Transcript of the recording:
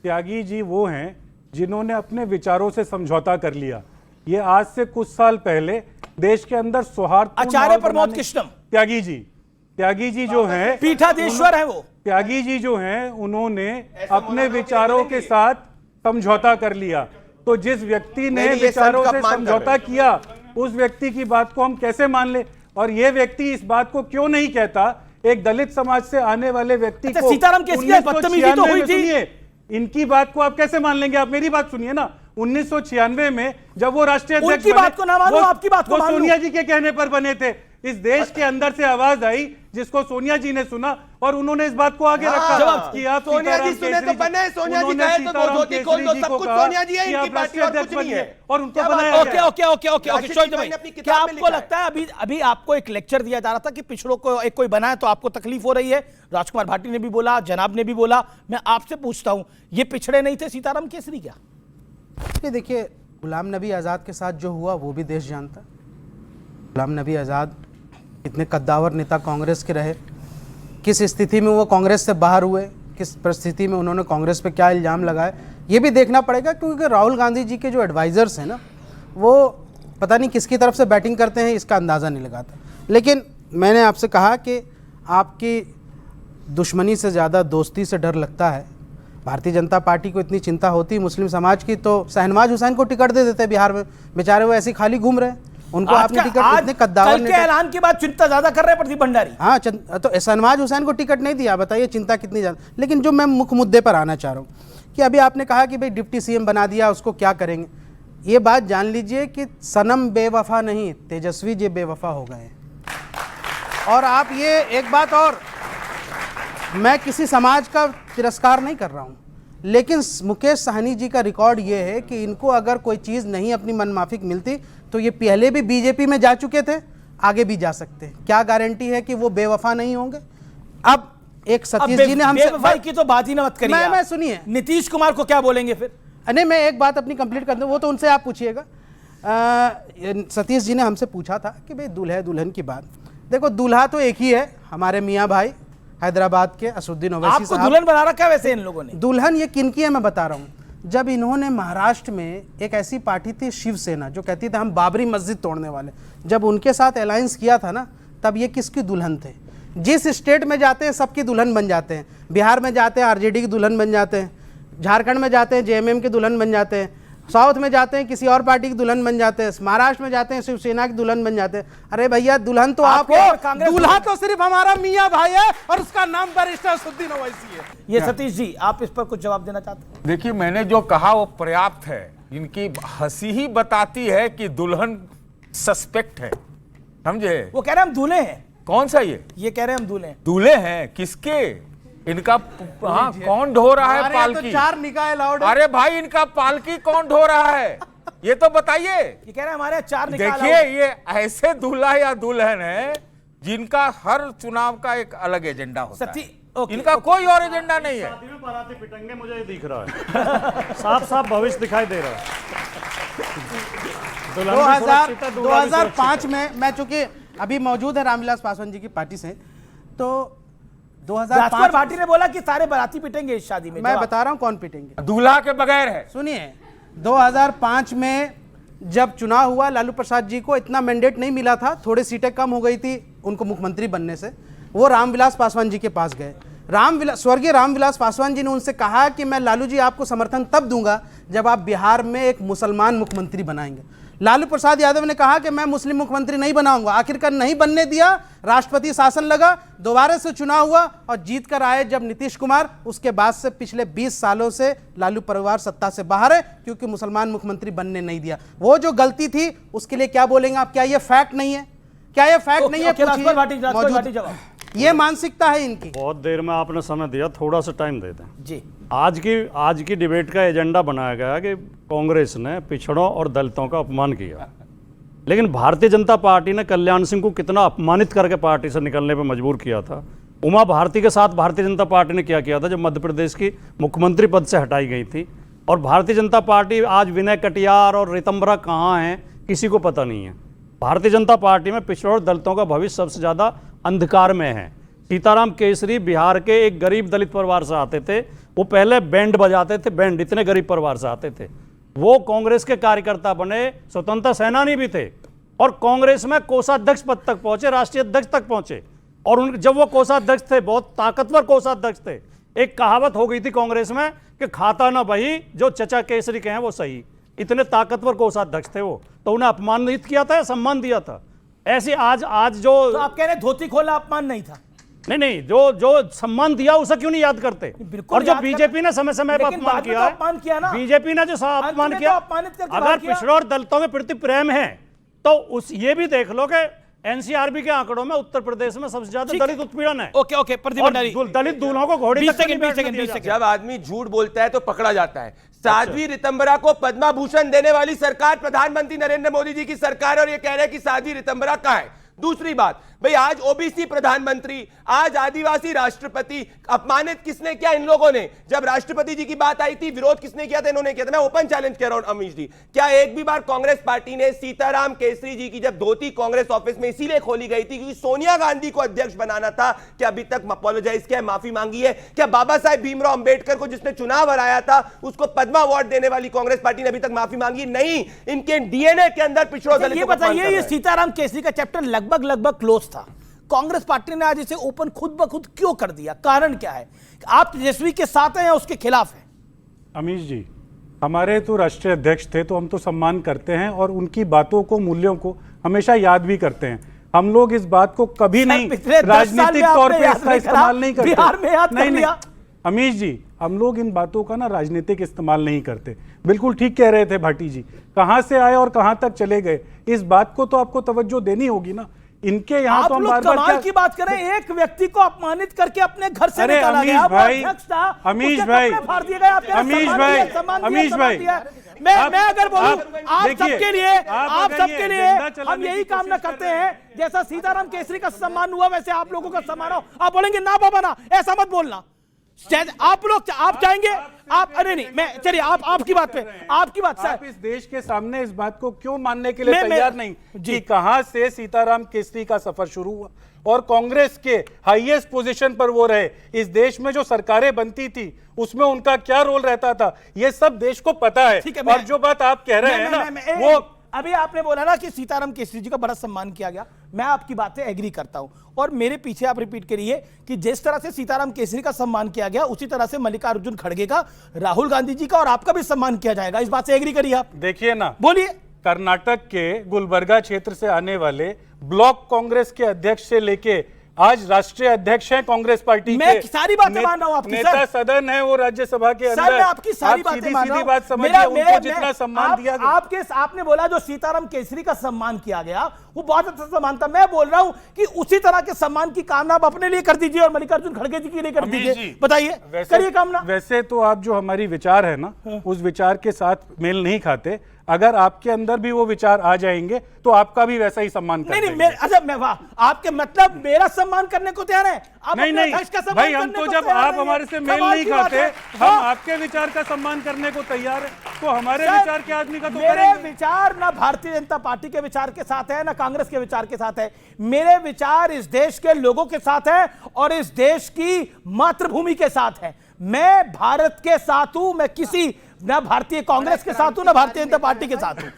त्यागी जी वो हैं जिन्होंने अपने विचारों से समझौता कर लिया। ये आज से कुछ साल पहले देश के अंदर सौहार्द आचार्य प्रमोद कृष्णम त्यागी जी जो हैं पीठाधीश्वर है, वो त्यागी जी जो हैं उन्होंने अपने विचारों के साथ समझौता कर लिया। तो जिस व्यक्ति ने विचारों से समझौता किया उस व्यक्ति की बात को हम कैसे मान ले? और ये व्यक्ति इस बात को क्यों नहीं कहता? एक दलित समाज से आने वाले व्यक्ति को सीताराम केसरी बदतमीजी तो हुई थी, इनकी बात को आप कैसे मान लेंगे? आप मेरी बात सुनिए ना। 1996 में जब वो राष्ट्रीय अध्यक्ष बने, बात को ना मानो, आपकी बात को मान लो। सोनिया जी के कहने पर बने थे। इस देश के अंदर से आवाज आई जिसको सोनिया जी ने सुना और उन्होंने इस बात को आगे रखा कि आप सोनिया जी सुने तो बने, सोनिया जी कहे तो वो धोती खोल दो, सब कुछ सोनिया जी है, इनकी पार्टी और कुछ नहीं है। और उनको बनाया गया। ओके शोएब भाई, क्या आपको लगता है अभी आपको एक लेक्चर दिया जा रहा था कि पिछड़ों को एक कोई बनाए तो आपको तकलीफ हो रही है? राजकुमार भाटी ने भी बोला, जनाब ने भी बोला। मैं आपसे पूछता हूं, ये पिछड़े नहीं थे सीताराम केसरी क्या? देखिए, गुलाम नबी आज़ाद के साथ जो हुआ वो भी देश जानता। गुलाम नबी आज़ाद इतने कद्दावर नेता कांग्रेस के रहे, किस स्थिति में वो कांग्रेस से बाहर हुए, किस परिस्थिति में उन्होंने कांग्रेस पे क्या इल्ज़ाम लगाए, ये भी देखना पड़ेगा। क्योंकि राहुल गांधी जी के जो एडवाइज़र्स हैं ना, वो पता नहीं किसकी तरफ से बैटिंग करते हैं, इसका अंदाज़ा नहीं लगाता। लेकिन मैंने आपसे कहा कि आपकी दुश्मनी से ज़्यादा दोस्ती से डर लगता है। भारतीय जनता पार्टी को इतनी चिंता होती मुस्लिम समाज की तो शहनवाज हुसैन को टिकट दे देते बिहार में, बेचारे वो ऐसे खाली घूम रहे हैं। उनको आपने टिकट इतने कद्दावर कल के ऐलान के बाद चिंता ज्यादा कर रहे हैं प्रदीप भंडारी। हाँ, तो शहनवाज हुसैन को टिकट नहीं दिया, बताइए चिंता कितनी ज्यादा। लेकिन जो मैं मुख्य मुद्दे पर आना चाह रहा हूँ कि अभी आपने कहा कि भाई डिप्टी सीएम बना दिया, उसको क्या करेंगे? ये बात जान लीजिए कि सनम बेवफा नहीं, तेजस्वी जी बेवफा हो गए। और आप ये एक बात और, मैं किसी समाज का तिरस्कार नहीं कर रहा हूँ, लेकिन मुकेश साहनी जी का रिकॉर्ड ये है कि इनको अगर कोई चीज़ नहीं अपनी मनमाफिक मिलती तो ये पहले भी बीजेपी में जा चुके थे, आगे भी जा सकते हैं। क्या गारंटी है कि वो बेवफा नहीं होंगे? अब एक सतीश जी ने हमसे बेवफाई की तो बात ही ना मत करिए। मैं सुनिए, नीतीश कुमार को क्या बोलेंगे फिर? नहीं, मैं एक बात अपनी कंप्लीट कर दूं, वो तो उनसे आप पूछिएगा। सतीश जी ने हमसे पूछा था कि भाई दूल्हे दुल्हन की बात। देखो, दूल्हा तो एक ही है, हमारे मियाँ भाई हैदराबाद के असुद्दीन ओवैसी साहब। आपको दुल्हन बना रखा है वैसे इन लोगों ने? दुल्हन ये किनकी है मैं बता रहा हूँ। जब इन्होंने महाराष्ट्र में एक ऐसी पार्टी थी शिवसेना जो कहती थी हम बाबरी मस्जिद तोड़ने वाले, जब उनके साथ अलायंस किया था ना, तब ये किसकी दुल्हन थे? जिस स्टेट में जाते हैं सबकी दुल्हन बन जाते हैं। बिहार में जाते हैं आरजेडी की दुल्हन बन जाते हैं, झारखंड में जाते हैं जेएमएम की दुल्हन बन जाते हैं, साउथ में जाते हैं किसी और पार्टी की दुल्हन बन जाते हैं, महाराष्ट्र में जाते हैं शिवसेना की दुल्हन बन जाते हैं। अरे भैया, दुल्हन तो आप, दूल्हा तो सिर्फ हमारा मियाँ भाई है और उसका नाम बैरिस्टर असुद्दीन ओवैसी है। ये सतीश जी, आप इस पर कुछ जवाब देना चाहते हैं? देखिए, मैंने जो कहा वो पर्याप्त है। इनकी हंसी ही बताती है कि दुल्हन सस्पेक्ट है, समझे? वो कह रहे हैं हम दूल्हे हैं। कौन सा? ये कह रहे हैं हम दूल्हे हैं। दूल्हे हैं किसके? इनका हाँ, कौन ढो रहा है पालकी? तो 4 निकाय अलाउड। अरे भाई, इनका पालकी कौन ढो रहा है ये तो बताइए। ये कह रहे हैं हमारे 4 निकाय। देखिए, ये ऐसे दूल्हा या दुल्हन है जिनका हर चुनाव का एक अलग एजेंडा होता है। इनका कोई और एजेंडा नहीं है। शादी में बाराती पिटेंगे, मुझे ये दिख रहा है। साफ साफ भविष्य दिखाई दे रहा है। 2005 में मैं, चूंकि अभी मौजूद है रामविलास पासवान जी की पार्टी से, तो 2005 भाटी ने बोला कि सारे बाराती पिटेंगे इस शादी में। मैं बता रहा हूं कौन पिटेंगे, दूल्हा के बगैर है। सुनिए, 2005 में जब चुनाव हुआ, लालू प्रसाद जी को इतना मैंडेट नहीं मिला था, थोड़ी सीटें कम हो गई थी उनको मुख्यमंत्री बनने से। वो रामविलास पासवान जी के पास गए। स्वर्गीय रामविलास पासवान जी ने उनसे कहा कि मैं लालू जी आपको समर्थन तब दूंगा जब आप बिहार में एक मुसलमान मुख्यमंत्री बनाएंगे। लालू प्रसाद यादव ने कहा कि मैं मुस्लिम मुख्यमंत्री नहीं बनाऊंगा। आखिरकार नहीं बनने दिया, राष्ट्रपति शासन लगा, दोबारा से चुनाव हुआ और जीत कर आए जब नीतीश कुमार। उसके बाद से पिछले 20 सालों से लालू परिवार सत्ता से बाहर है, क्योंकि मुसलमान मुख्यमंत्री बनने नहीं दिया। वो जो गलती थी उसके लिए क्या बोलेंगे आप? क्या ये फैक्ट नहीं है? क्या ये फैक्ट नहीं है? ये मानसिकता है इनकी। बहुत देर में आपने समय दिया, थोड़ा सा टाइम दे दें जी। आज की डिबेट का एजेंडा बनाया गया कि कांग्रेस ने पिछड़ों और दलितों का अपमान किया, लेकिन भारतीय जनता पार्टी ने कल्याण सिंह को कितना अपमानित करके पार्टी से निकलने पर मजबूर किया था। उमा भारती के साथ भारतीय जनता पार्टी ने क्या किया था जब मध्य प्रदेश की मुख्यमंत्री पद से हटाई गई थी। और भारतीय जनता पार्टी आज विनय कटियार और रितंबरा कहाँ हैं किसी को पता नहीं है। भारतीय जनता पार्टी में पिछड़ों और दलितों का भविष्य सबसे ज़्यादा अंधकार में है। सीताराम केसरी बिहार के एक गरीब दलित परिवार से आते थे, वो पहले बैंड बजाते थे, बैंड, इतने गरीब परिवार से आते थे। वो कांग्रेस के कार्यकर्ता बने, स्वतंत्रता सेनानी भी थे और कांग्रेस में कोषाध्यक्ष पद तक पहुंचे, राष्ट्रीय अध्यक्ष तक पहुंचे। और उन जब वो कोषाध्यक्ष थे, बहुत ताकतवर कोषाध्यक्ष थे, एक कहावत हो गई थी कांग्रेस में कि खाता ना वही जो चचा केसरी के हैं वो सही। इतने ताकतवर कोषाध्यक्ष थे वो, तो उन्हें अपमानित किया था या सम्मान दिया था? ऐसे आज जो तो आप कह रहे हैं धोती खोला अपमान नहीं था? नहीं, जो सम्मान दिया उसे क्यों नहीं याद करते? बिल्कुल और जो याद बीजेपी ने समय समय पर लेकिन अपमान बाद में किया तो है, अपमान किया ना। बीजेपी ने जो अपमान में किया, तो अपमानित करके अगर बाहर किया। पिछड़ों और दलितों के प्रति प्रेम है तो उस ये भी देख लो कि एनसीआरबी के आंकड़ों में उत्तर प्रदेश में सबसे ज्यादा दलित उत्पीड़न है। ओके प्रदीप भंडारी, दलित दूल्हों को घोड़ी 20 तक नहीं सेकंड, बैठने 20 दिया सेकंड। जाता। जब आदमी झूठ बोलता है तो पकड़ा जाता है। साध्वी रितंबरा को पद्मा भूषण देने वाली सरकार प्रधानमंत्री नरेंद्र मोदी जी की सरकार है और ये कह रहे हैं कि साध्वी रितंबरा कहां है? दूसरी बात, भाई आज ओबीसी प्रधानमंत्री, आज आदिवासी राष्ट्रपति, अपमानित किसने किया? इन लोगों ने। जब राष्ट्रपति जी की बात आई थी, विरोध किसने किया था? इन्होंने किया था। मैं ओपन चैलेंज कर रहा हूं अमीश जी, क्या एक भी बार कांग्रेस पार्टी ने सीताराम केसरी जी की जब धोती कांग्रेस ऑफिस में इसीलिए खोली गई थी क्योंकि सोनिया गांधी को अध्यक्ष बनाना था, क्या अभी तक अपोलोजाइज किया, माफी मांगी है? क्या बाबा साहेब भीमराव अंबेडकर को जिसने चुनाव हराया था उसको पद्मा अवार्ड देने वाली कांग्रेस पार्टी ने अभी तक माफी मांगी? नहीं। इनके डीएनए के अंदर पिछड़ों ये दलितों को अपमान बताइए, कर ये रहा है। सीताराम केसरी का चैप्टर लगभग क्लोज था, कांग्रेस पार्टी ने आज इसे ओपन खुद ब खुद क्यों कर दिया? कारण क्या है? आप तेजस्वी के साथ हैं या उसके खिलाफ हैं? अमीश जी, हमारे तो राष्ट्रीय अध्यक्ष थे तो हम तो सम्मान करते हैं और उनकी बातों को, मूल्यों को हमेशा याद भी करते हैं। हम लोग इस बात को कभी नहीं राजनीतिक तौर पे इसका इस्तेमाल नहीं करते। बिहार में याद कर लिया। अमीश जी, हम लोग इन बातों का ना राजनीतिक इस्तेमाल नहीं करते। बिल्कुल ठीक कह रहे थे भाटी जी, कहां से आए और कहां तक चले गए, इस बात को तो आपको तवज्जो देनी होगी ना। इनके यहाँ तो हम बार बार कमाल की बात करें, एक व्यक्ति को अपमानित करके अपने घर से निकाला गया, वो अध्यक्ष था, अमीश उसके भाई, कपड़े फाड़ दिए गए, आपने अमीश सम्मान भाई, दिया, सम्मान दिया, अमीश सम्मान भाई, दिया। मैं अगर बोलूं आप सबके लिए, आप सबके लिए हम यही कामना करते हैं, जैसा सीताराम केसरी का सम्मान हुआ वैसे आप लोगों का सम्मान हो। आप बोलेंगे ना बाबा ना, ऐसा मत बोलना। आप लोग आप चाहेंगे, आप अरे नहीं, मैं चलिए आपकी बात पे, आपकी बात आप इस देश के सामने इस बात को क्यों मानने के लिए तैयार नहीं कि कहां से सीताराम केसरी का सफर शुरू हुआ और कांग्रेस के हाईएस्ट पोजीशन पर वो रहे। इस देश में जो सरकारें बनती थी उसमें उनका क्या रोल रहता था, ये सब देश को पता है। और जो बात आप कह रहे हैं ना, वो अभी आपने बोला ना कि सीताराम केसरी जी का बड़ा सम्मान किया गया, मैं आपकी बातें एग्री करता हूं और मेरे पीछे आप रिपीट करिए कि जिस तरह से सीताराम केसरी का सम्मान किया गया उसी तरह से मल्लिकार्जुन खड़गे का, राहुल गांधी जी का और आपका भी सम्मान किया जाएगा। इस बात से एग्री करिए आप। देखिए ना, बोलिए। कर्नाटक के गुलबर्गा क्षेत्र से आने वाले ब्लॉक कांग्रेस के अध्यक्ष से लेके आज राष्ट्रीय अध्यक्ष हैं कांग्रेस पार्टी मैं के। सारी बातें मान रहा हूं आपकी, नेता सदन है वो राज्यसभा के अंदर। सर मैं आपकी सारी बातें मान रहा हूं। बात समझिए, उनको जितना सम्मान दिया गया। आपने बोला जो सीताराम केसरी का सम्मान किया गया वो बहुत अच्छा सम्मान था। मैं बोल रहा हूं कि उसी तरह के सम्मान की कामना आप अपने लिए कर दीजिए और मल्लिकार्जुन खड़गे जी के लिए कर दीजिए। बताइए, करिए कामना। वैसे तो आप जो हमारी विचार है ना, उस विचार के साथ मेल नहीं खाते। अगर आपके अंदर भी वो विचार आ जाएंगे तो आपका भी वैसा ही सम्मान कर देंगे। अच्छा मैं वाह, आपके मतलब मेरा सम्मान करने को तैयार है? नहीं भाई, हम तो जब आप हमारे से मेल नहीं खाते, हम आपके विचार का सम्मान करने को तैयार है, तो हमारे विचार के आदमी का तो मेरे विचार ना भारतीय जनता पार्टी के विचार के साथ है ना कांग्रेस के विचार के साथ है। मेरे विचार इस देश के लोगों के साथ है और इस देश की मातृभूमि के साथ है। मैं भारत के साथ हूं, मैं किसी ना भारतीय कांग्रेस के साथ हूं ना भारतीय जनता पार्टी के साथ हूं।